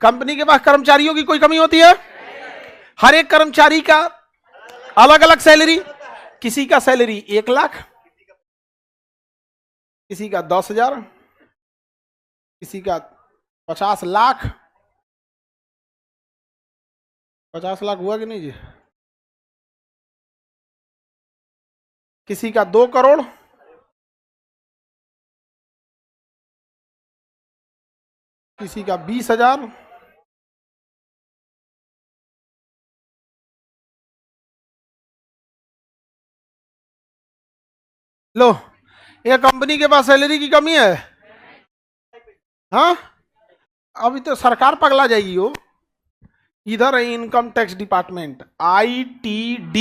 Company के पास कर्मचारियों की कोई कमी होती है? हर एक कर्मचारी का अलग अलग सैलरी, किसी का सैलरी 1 लाख, किसी का 10,000, किसी का 50 लाख। 50 लाख हुआ कि नहीं जी? किसी का 2 करोड़, किसी का 20,000, लो ये कंपनी के पास सैलरी की कमी है? हाँ, अभी तो सरकार पगला जाएगी हो। इधर है income tax department, ITD,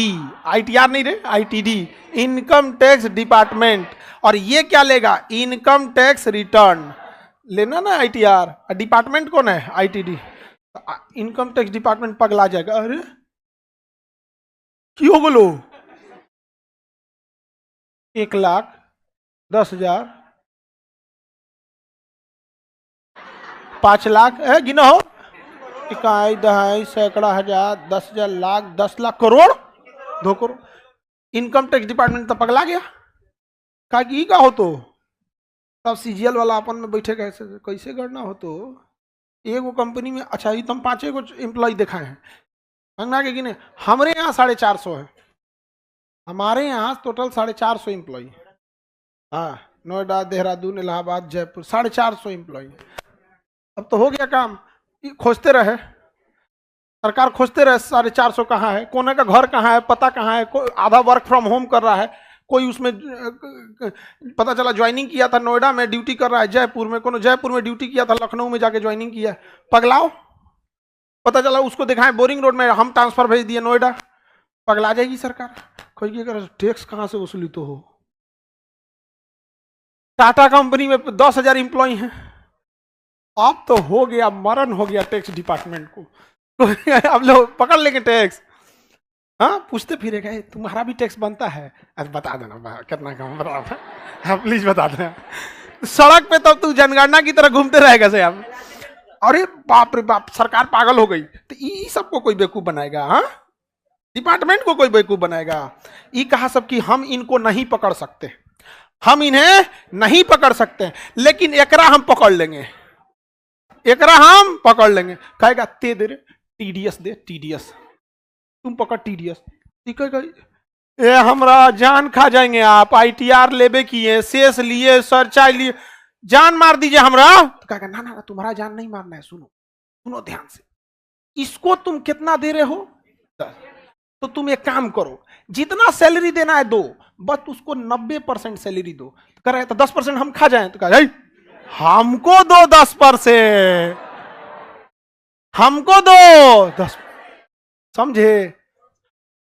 ITR नहीं रे, ITD, इनकम टैक्स डिपार्टमेंट। और ये क्या लेगा? इनकम टैक्स रिटर्न लेना ना ITR, डिपार्टमेंट कौन है? ITD। इनकम टैक्स डिपार्टमेंट पगला जाएगा। अरे क्यों बोलो? 1,10,000, 5 लाख है, गिनो हो, इकाई, दहाई, सैकड़ा, हजार, 10,000, lakh, 10 lakh, crore, 2 crore. Income tax department तो पगला गया। का हो तो तब CGL वाला अपन में बैठे कैसे कैसे गणना हो? तो एगो कंपनी में, अच्छा ये तुम 5 गो एम्प्लॉय देखा है अंगना के गिने? हमारे यहाँ 450 है, हमारे यहाँ टोटल 450 एम्प्लॉय। हाँ, नोएडा, देहरादून, इलाहाबाद, जयपुर, 450 एम्प्लॉय। अब तो हो गया काम, खोजते रहे सरकार, खोजते रहे 450 कहाँ है, कोने का घर कहाँ है, पता कहाँ है। कोई आधा वर्क फ्रॉम होम कर रहा है, कोई उसमें पता चला ज्वाइनिंग किया था नोएडा में, ड्यूटी कर रहा है जयपुर में, कोनो जयपुर में ड्यूटी किया था, लखनऊ में जाके ज्वाइनिंग किया। पगलाओ, पता चला उसको दिखाएं बोरिंग रोड में, हम ट्रांसफर भेज दिए नोएडा। पगला जाएगी सरकार। कोई अगर टैक्स कहाँ से वसूली तो हो? टाटा कंपनी में 10,000 एम्प्लॉय हैं। अब तो हो गया, मरण हो गया टैक्स डिपार्टमेंट को। अब लोग पकड़ लेंगे टैक्स। हाँ, पूछते फिरेगा तुम्हारा भी टैक्स बनता है? अरे बता देना कितना कम, बता, हाँ प्लीज बता देना। सड़क पे तब तू जनगणना की तरह घूमते रहेगा से आप। अरे बाप रे बाप, सरकार पागल हो गई। तो ये सबको कोई बेवकूफ बनाएगा? हाँ, डिपार्टमेंट को कोई बेवकूफ बनाएगा? ये कहा सब कि हम इनको नहीं पकड़ सकते, हम इन्हें नहीं पकड़ सकते, लेकिन एकरा हम पकड़ लेंगे, एकरा हम पकड़ लेंगे। कहेगा ते दे रे TDS दे, TDS तुम पकड़ TDS। ए हमरा जान खा जाएंगे आप, ITR लेबे किए, शेष लिए, सरचार्ज लिए, जान मार दीजिए हमरा। तो कहेगा ना ना तुम्हारा जान नहीं मारना है, सुनो सुनो ध्यान से, इसको तुम कितना दे रहे हो? तो तुम एक काम करो, जितना सैलरी देना है दो, बस उसको 90% सैलरी दो। तो कह रहे तो 10% हम खा जाएं? तो कह हमको दो 10%, हमको दो 10, समझे?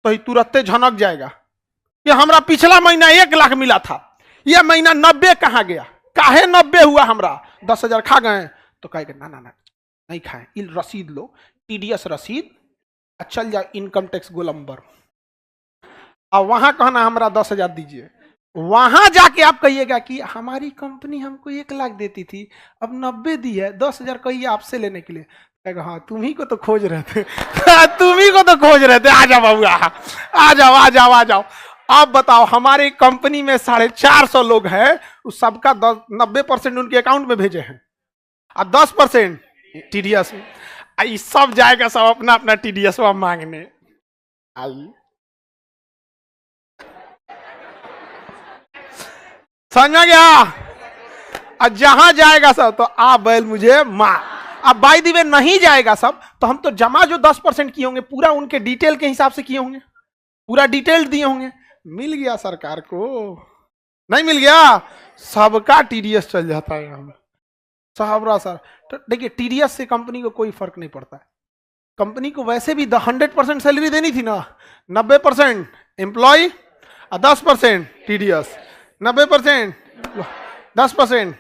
तो तुरंत झनक जाएगा कि हमरा पिछला महीना 1 लाख मिला था, यह महीना 90 कहां गया, काहे 90 हुआ, हमरा 10,000 खा गए। तो कहेगा ना ना ना नहीं खाए, रसीद लो, TDS रसीद, चल जाओ इनकम टैक्स गोलंबर, अब वहां कहना हमरा 10,000 दीजिए। वहां जाके आप कहिएगा कि हमारी कंपनी हमको 1 लाख देती थी, अब 90 दी है, 10,000 कहिए आपसे लेने के लिए। कहेगा हाँ तुम्ही को तो खोज रहे थे, तुम्ही को तो खोज रहे थे, आ जाओ बाबू, आ जाओ आ जाओ आ जाओ। अब बताओ, हमारी कंपनी में 450 लोग हैं, उस सबका 90% उनके अकाउंट में भेजे हैं, और 10% TDS में। सब जाएगा, सब अपना अपना TDS मांगने। आई समझ में गया? और जहां जाएगा सब तो आ बैल मुझे मार। अब बाय द वे नहीं जाएगा सब, तो हम तो जमा जो 10% किए होंगे पूरा उनके डिटेल के हिसाब से किए होंगे, पूरा डिटेल दिए होंगे। मिल गया सरकार को? नहीं मिल गया, सबका TDS चल जाता है हम साहबरा सर। तो देखिए TDS से कंपनी को कोई फर्क नहीं पड़ता है। कंपनी को वैसे भी 100% सैलरी देनी थी ना, 90% एम्प्लॉय और 10% TDS, 90% 10%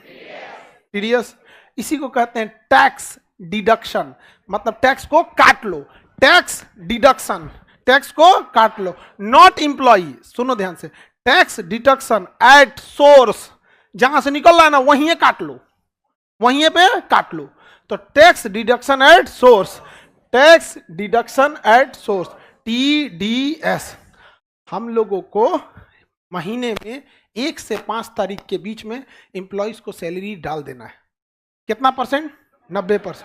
TDS। इसी को कहते हैं टैक्स डिडक्शन, मतलब टैक्स को काट लो, टैक्स डिडक्शन, टैक्स को काट लो, नॉट एम्प्लॉय। सुनो ध्यान से, टैक्स डिडक्शन एट सोर्स, जहां से निकल रहा है ना वहीं काट लो, वहीं पे काट लो। तो tax deduction at source, tax deduction at source, TDS, हम लोगों को महीने में 1 से 5 तारीख के बीच में एम्प्लॉइज को सैलरी डाल देना है। कितना परसेंट? 90%।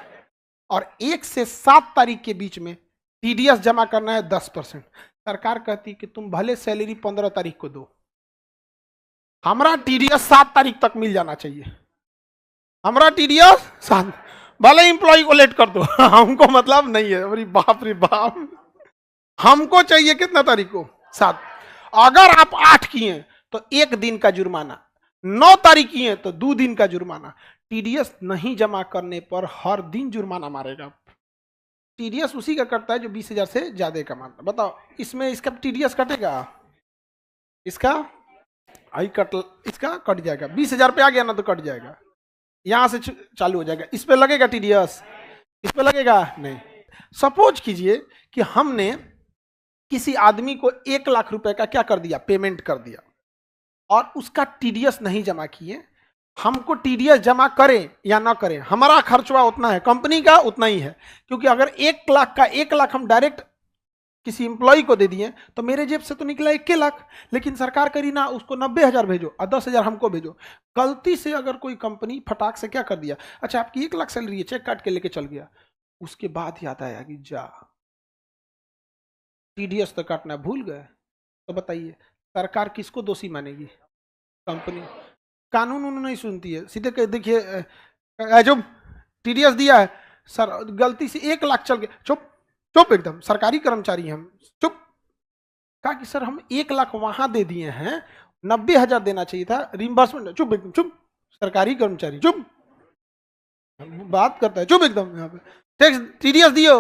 और 1 से 7 तारीख के बीच में TDS जमा करना है 10%। सरकार कहती कि तुम भले सैलरी 15 तारीख को दो, हमारा TDS 7 तारीख तक मिल जाना चाहिए, हमारा TDS 7, भले एम्प्लॉय को लेट कर दो, हमको मतलब नहीं है। अरे बाप रे बाप, हमको चाहिए कितना तारीख को? 7। अगर आप 8 किए तो 1 दिन का जुर्माना, 9 तारीख किए तो 2 दिन का जुर्माना। TDS नहीं जमा करने पर हर दिन जुर्माना मारेगा। TDS उसी का कटता है जो 20,000 से ज्यादा कमाता। बताओ इसमें इसका TDS कटेगा? इसका इसका कट जाएगा। 20,000 पे आ गया ना तो कट जाएगा, यहां से चालू हो जाएगा। इस पे लगेगा TDS? इस पे लगेगा नहीं। सपोज कीजिए कि हमने किसी आदमी को 1 लाख रुपए का क्या कर दिया, पेमेंट कर दिया, और उसका TDS नहीं जमा किए। हमको TDS जमा करें या ना करें, हमारा खर्चवा उतना है, कंपनी का उतना ही है। क्योंकि अगर 1 लाख का 1 लाख हम डायरेक्ट किसी एम्प्लॉय को दे दिए तो मेरे जेब से तो निकला 1 लाख, लेकिन सरकार करी ना उसको 90,000 भेजो और 10,000 हमको भेजो। गलती से अगर कोई कंपनी फटाक से क्या कर दिया, अच्छा आपकी 1 लाख सैलरी है, चेक काट के लेके चल गया, उसके बाद याद आया कि जा TDS तो काटना भूल गए, तो बताइए सरकार किसको दोषी मानेगी? कंपनी। कानून उन्होंने नहीं सुनती है, सीधे कह देखिए जो TDS दिया है सर, गलती से 1 लाख चल गया, चुप चुप एकदम, सरकारी कर्मचारी हम, चुप। कहा कि सर हम 1 लाख वहां दे दिए हैं, 90,000 देना चाहिए था, रिम्बर्समेंट। चुप एकदम, चुप, सरकारी कर्मचारी चुप, बात करता है चुप एकदम। यहाँ पे टैक्स TDS दियो,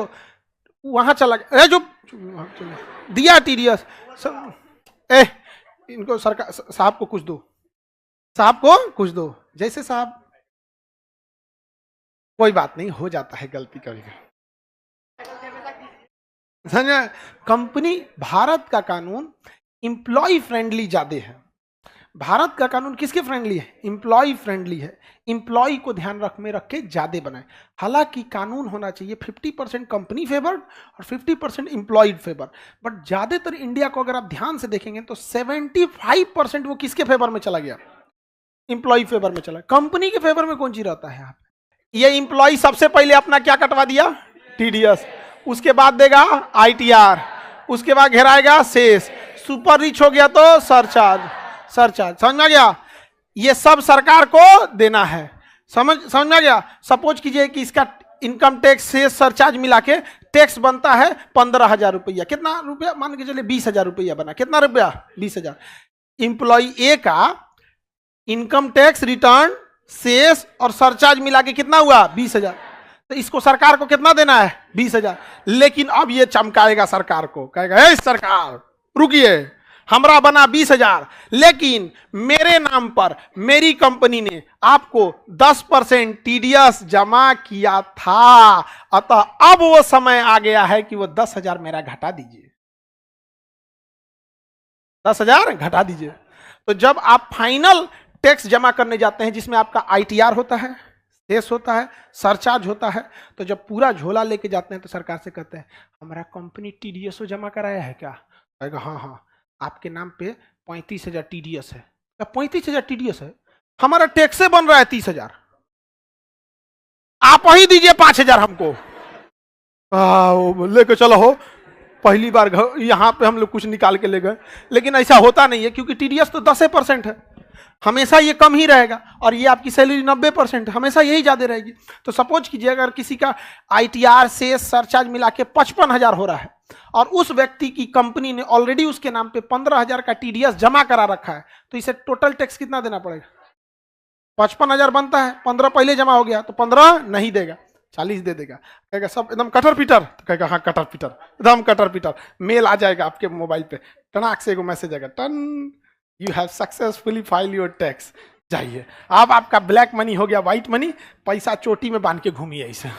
वहां चला गया, चुप, दिया TDS सब, इनको सरकार साहब को कुछ दो, साहब को कुछ दो, जैसे साहब कोई बात नहीं, हो जाता है गलती कभी। समझा? कंपनी, भारत का कानून एम्प्लॉय फ्रेंडली ज्यादा है। भारत का कानून किसके फ्रेंडली है? एम्प्लॉय फ्रेंडली है। एम्प्लॉय को ध्यान रख के ज्यादा बनाए। हालांकि कानून होना चाहिए 50% कंपनी फेवर और 50% एम्प्लॉयड फेवर, बट ज्यादातर इंडिया को अगर आप ध्यान से देखेंगे तो 75% वो किसके फेवर में चला गया? एम्प्लॉय फेवर में चला। कंपनी के फेवर में कौन चीज रहता है? ये एम्प्लॉय सबसे पहले अपना क्या कटवा दिया? TDS, उसके बाद देगा ITR, उसके बाद घेराएगा शेष, सुपर रिच हो गया तो सरचार्ज, समझ में गया? ये सब सरकार को देना है, समझ में गया? सपोज कीजिए कि इसका इनकम टैक्स से सरचार्ज मिला के टैक्स बनता है 15,000 रुपया। कितना रुपया? मान के चलिए 20,000 रुपया बना। कितना रुपया? 20,000। एम्प्लॉय ए का इनकम टैक्स रिटर्न, शेष और सरचार्ज मिला के कितना हुआ? 20,000। तो इसको सरकार को कितना देना है? 20,000। लेकिन अब ये चमकाएगा सरकार को, कहेगा हे सरकार रुकिए, हमरा बना 20,000, लेकिन मेरे नाम पर मेरी कंपनी ने आपको 10% TDS जमा किया था, अतः अब वो समय आ गया है कि वो 10,000 मेरा घटा दीजिए, 10,000 घटा दीजिए। तो जब आप फाइनल टैक्स जमा करने जाते हैं जिसमें आपका ITR होता है, शेष होता है, सरचार्ज होता है, तो जब पूरा झोला लेके जाते हैं तो सरकार से कहते हैं हमारा कंपनी TDS जमा कराया है क्या? कहेगा हाँ हाँ, आपके नाम पे 35,000 TDS है। 35,000 TDS है, हमारा टैक्स से बन रहा है 30,000, आप ही दीजिए 5,000 हमको। लेके चलो हो, पहली बार यहां पे हम लोग कुछ निकाल के ले गए, लेकिन ऐसा होता नहीं है क्योंकि TDS तो 10% है, हमेशा ये कम ही रहेगा, और ये आपकी सैलरी 90% हमेशा यही ज्यादा रहेगी। तो सपोज कीजिए अगर किसी का ITR से सरचार्ज मिला के 55,000 हो रहा है और उस व्यक्ति की कंपनी ने ऑलरेडी उसके नाम पे 15,000 का TDS जमा करा रखा है, तो इसे टोटल टैक्स कितना देना पड़ेगा? 55,000 बनता है, 15 पहले जमा हो गया तो 15 नहीं देगा, 40 दे देगा। कहेगा सब एकदम कटर पीटर, तो कहेगा हाँ कटर पीटर, एकदम कटर पीटर। मेल आ जाएगा आपके मोबाइल पे, टनाक से एगो मैसेज आएगा, टन you have successfully file your tax, जाइए। अब आपका ब्लैक मनी हो गया व्हाइट मनी, पैसा चोटी में बांध के घूमिए ऐसे।